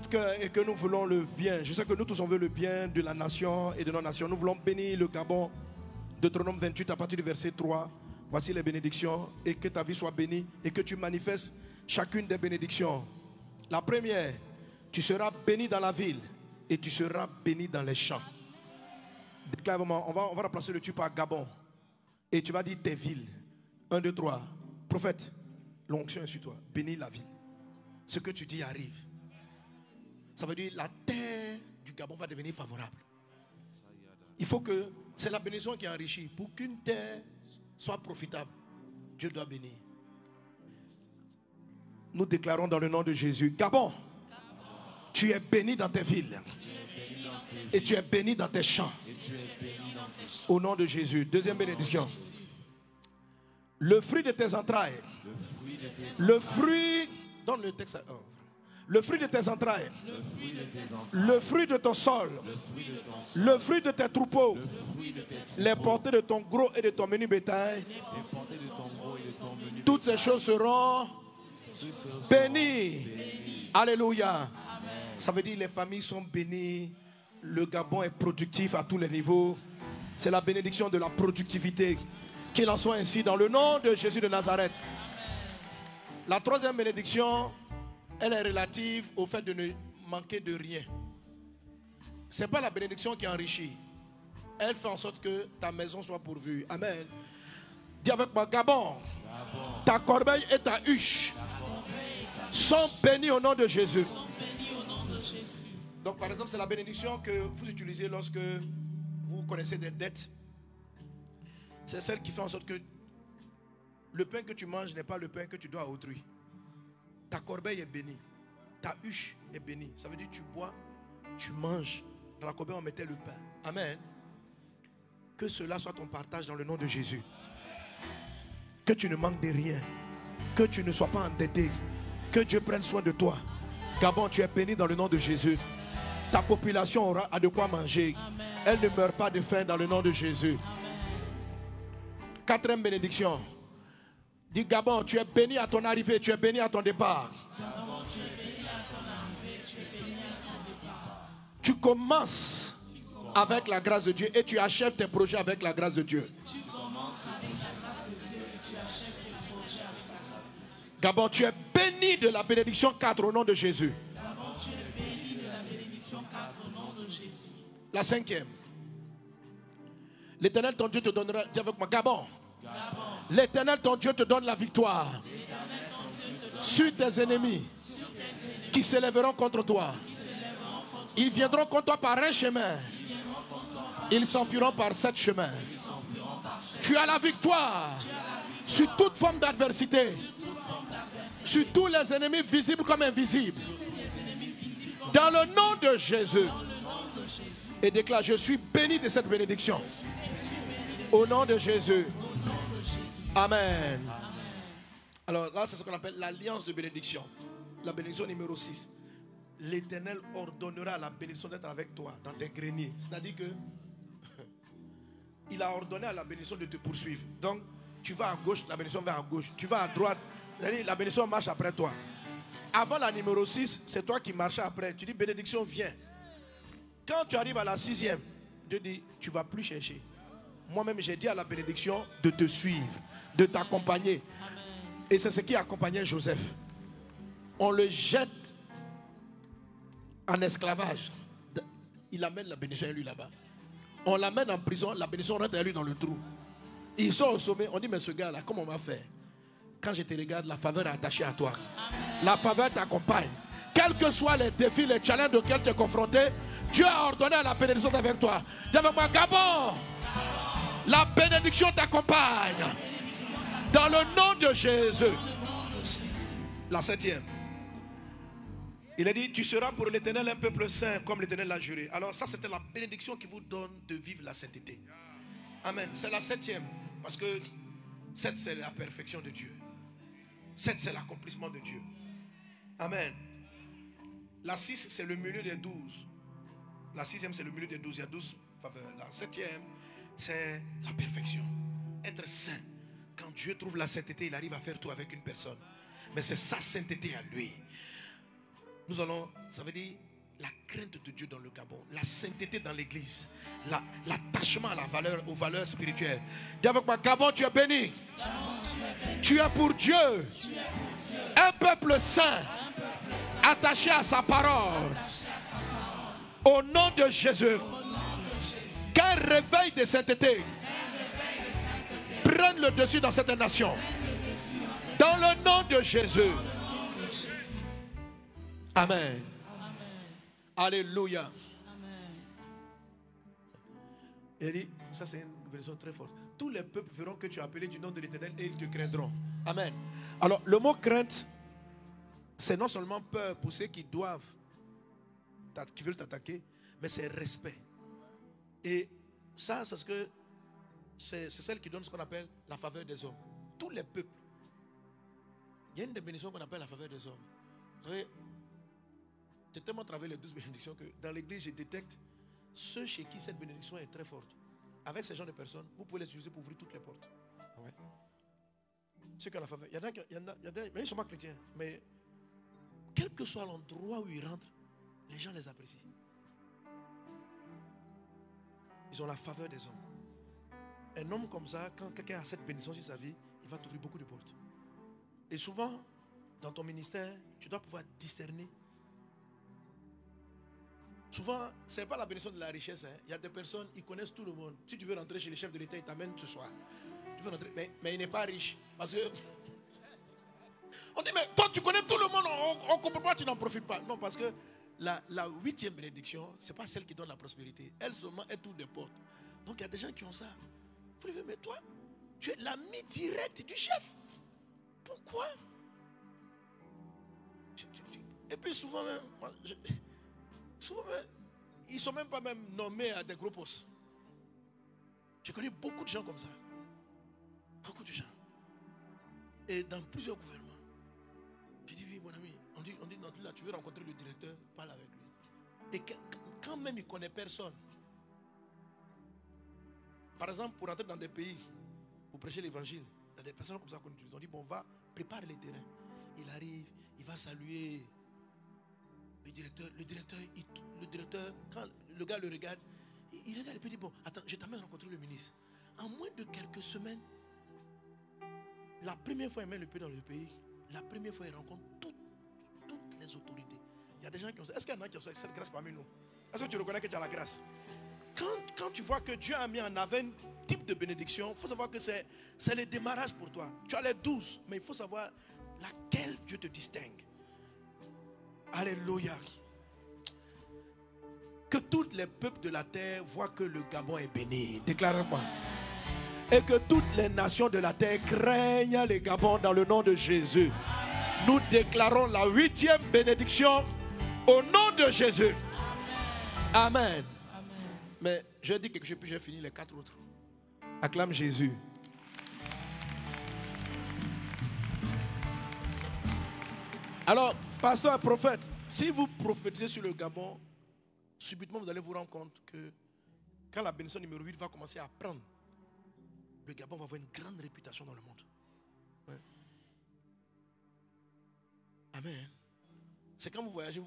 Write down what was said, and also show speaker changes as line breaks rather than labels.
notre cœur et que nous voulons le bien. Je sais que nous tous on veut le bien de la nation et de nos nations. Nous voulons bénir le Gabon. Deutéronome 28 à partir du verset 3. Voici les bénédictions. Et que ta vie soit bénie et que tu manifestes chacune des bénédictions. La première, tu seras béni dans la ville et tu seras béni dans les champs. Déclare vraiment, on va remplacer le tu par Gabon. Et tu vas dire tes villes. 1, 2, 3. Prophète, l'onction est sur toi. Bénis la ville. Ce que tu dis arrive. Ça veut dire la terre du Gabon va devenir favorable. Il faut que, c'est la bénédiction qui enrichit. Pour qu'une terre soit profitable, Dieu doit bénir. Nous déclarons dans le nom de Jésus, Gabon, tu es béni dans tes villes. Et tu es béni dans tes champs. Au nom de Jésus. Deuxième bénédiction. Le fruit de tes entrailles. Le fruit, donne le texte. Le fruit de tes entrailles. Le fruit de ton sol. Le fruit de tes troupeaux. Les portées de ton gros et de ton menu bétail. Toutes ces choses seront bénies. Alléluia. Ça veut dire les familles sont bénies. Le Gabon est productif à tous les niveaux. C'est la bénédiction de la productivité. Qu'il en soit ainsi dans le nom de Jésus de Nazareth. La troisième bénédiction, elle est relative au fait de ne manquer de rien. Ce n'est pas la bénédiction qui enrichit. Elle fait en sorte que ta maison soit pourvue. Amen. Dis avec moi, Gabon, ta corbeille et ta huche sont bénis au nom de Jésus. Donc par exemple, c'est la bénédiction que vous utilisez lorsque vous connaissez des dettes. C'est celle qui fait en sorte que le pain que tu manges n'est pas le pain que tu dois à autrui. Ta corbeille est bénie. Ta huche est bénie. Ça veut dire que tu bois, tu manges. Dans la corbeille, on mettait le pain. Amen. Que cela soit ton partage dans le nom de Jésus. Que tu ne manques de rien. Que tu ne sois pas endetté. Que Dieu prenne soin de toi. Gabon, tu es béni dans le nom de Jésus. Ta population aura de quoi manger. Elle ne meurt pas de faim dans le nom de Jésus. Quatrième bénédiction. Dis Gabon, tu es béni à ton arrivée, tu es béni à ton départ. Tu commences avec la grâce de Dieu et tu achèves tes projets avec la grâce de Dieu. Gabon, tu es béni de la bénédiction 4 au nom de Jésus. La cinquième. L'Éternel ton Dieu te donnera, dis avec moi, Gabon. L'Éternel ton Dieu te donne la victoire sur tes ennemis qui s'élèveront contre toi. Ils viendront contre toi par un chemin. Ils s'enfuiront par 7 chemins. Tu as la victoire sur toute forme d'adversité, sur tous les ennemis visibles comme invisibles. Dans le nom de Jésus. Et déclare, je suis béni de cette bénédiction. Au nom de Jésus. Amen. Alors là, c'est ce qu'on appelle l'alliance de bénédiction. La bénédiction numéro 6. L'Éternel ordonnera la bénédiction d'être avec toi dans tes greniers. C'est-à-dire que il a ordonné à la bénédiction de te poursuivre. Donc, tu vas à gauche, la bénédiction va à gauche. Tu vas à droite, la bénédiction marche après toi. Avant la numéro 6, c'est toi qui marches après. Tu dis, bénédiction, viens. Quand tu arrives à la 6e, Dieu dit, tu ne vas plus chercher. Moi-même, j'ai dit à la bénédiction de te suivre, de t'accompagner. Et c'est ce qui accompagnait Joseph. On le jette en esclavage. Il amène la bénédiction à lui là-bas. On l'amène en prison, la bénédiction rentre à lui dans le trou. Il sort au sommet, on dit, mais ce gars-là, comment on va faire? Quand je te regarde, la faveur est attachée à toi. La faveur t'accompagne. Quels que soient les défis, les challenges auxquels tu es confronté, Dieu a ordonné à la bénédiction d'avec toi. Dis avec moi, Gabon, la bénédiction t'accompagne. Dans le nom de Jésus. La 7e. Il a dit, tu seras pour l'Éternel un peuple saint comme l'Éternel l'a juré. Alors ça, c'était la bénédiction qui vous donne de vivre la sainteté. Amen. C'est la 7e. Parce que 7, c'est la perfection de Dieu. 7, c'est l'accomplissement de Dieu. Amen. La 6, c'est le milieu des 12. La 6e, c'est le milieu des 12. Il y a 12 faveurs. La 7e, c'est la perfection. Être saint. Quand Dieu trouve la sainteté, il arrive à faire tout avec une personne. Mais c'est sa sainteté à lui. Nous allons, ça veut dire la crainte de Dieu dans le Gabon, la sainteté dans l'église, l'attachement à la valeur, aux valeurs spirituelles. Dis avec moi, Gabon, tu es béni. Tu es pour Dieu. Un peuple saint, attaché à sa parole. Au nom de Jésus, qu'un réveil de sainteté prenne le dessus dans cette nation. Dans le nom de Jésus. Amen. Alléluia. Il dit, ça c'est une version très forte. Tous les peuples verront que tu es appelé du nom de l'Éternel et ils te craindront. Amen. Alors le mot crainte, c'est non seulement peur pour ceux qui doivent, qui veulent t'attaquer, mais c'est respect. Et ça, c'est ce que c'est celle qui donne ce qu'on appelle la faveur des hommes. Tous les peuples. Il y a une des bénédictions qu'on appelle la faveur des hommes. Vous savez, j'ai tellement travaillé les 12 bénédictions que dans l'église, je détecte ceux chez qui cette bénédiction est très forte. Avec ces gens de personnes, vous pouvez les utiliser pour ouvrir toutes les portes. Ouais. Ceux qui ont la faveur. Il y en a, mais ils ne sont pas chrétiens. Mais quel que soit l'endroit où ils rentrent, les gens les apprécient. Ils ont la faveur des hommes. Un homme comme ça, quand quelqu'un a cette bénédiction sur sa vie, il va t'ouvrir beaucoup de portes. Et souvent, dans ton ministère, tu dois pouvoir discerner. Souvent, ce n'est pas la bénédiction de la richesse. Hein. Il y a des personnes, ils connaissent tout le monde. Si tu veux rentrer chez les chefs de l'État, ils t'amènent ce soir. Tu veux rentrer, mais il n'est pas riche. Parce que on dit, mais toi, tu connais tout le monde, on ne comprend pas, tu n'en profites pas. Non, parce que la 8e bénédiction, ce n'est pas celle qui donne la prospérité. Elle seulement, elle ouvre des portes. Donc, il y a des gens qui ont ça. Vous dites, mais toi, tu es l'ami direct du chef. Pourquoi? Et puis souvent, ils ne sont même pas même nommés à des gros postes. J'ai connu beaucoup de gens comme ça. Beaucoup de gens. Et dans plusieurs gouvernements. Je dis, oui, mon ami, on dit non, là, tu veux rencontrer le directeur, parle avec lui. Et quand même il ne connaît personne. Par exemple, pour entrer dans des pays, pour prêcher l'évangile, il y a des personnes comme ça qu'on utilise. On dit, bon, va préparer les terrains. Il arrive, il va saluer le directeur, quand le gars le regarde, il regarde et puis il dit, bon, attends, je t'amène rencontrer le ministre. En moins de quelques semaines, la première fois il met le pied dans le pays, la première fois il rencontre toutes les autorités. Il y a des gens qui ont ça. Est-ce qu'il y en a qui ont cette grâce parmi nous? Est-ce que tu reconnais que tu as la grâce? Quand tu vois que Dieu a mis en avant un type de bénédiction, il faut savoir que c'est le démarrage pour toi. Tu as les 12, mais il faut savoir laquelle Dieu te distingue. Alléluia. Que tous les peuples de la terre voient que le Gabon est béni. Déclarez-moi. Et que toutes les nations de la terre craignent le Gabon dans le nom de Jésus. Nous déclarons la 8e bénédiction au nom de Jésus. Amen. Mais je dis quelque chose, puis j'ai fini les 4 autres. Acclame Jésus. Alors, pasteur et prophète, si vous prophétisez sur le Gabon, subitement vous allez vous rendre compte que quand la bénédiction numéro 8 va commencer à prendre, le Gabon va avoir une grande réputation dans le monde. Ouais. Amen. C'est quand vous voyagez,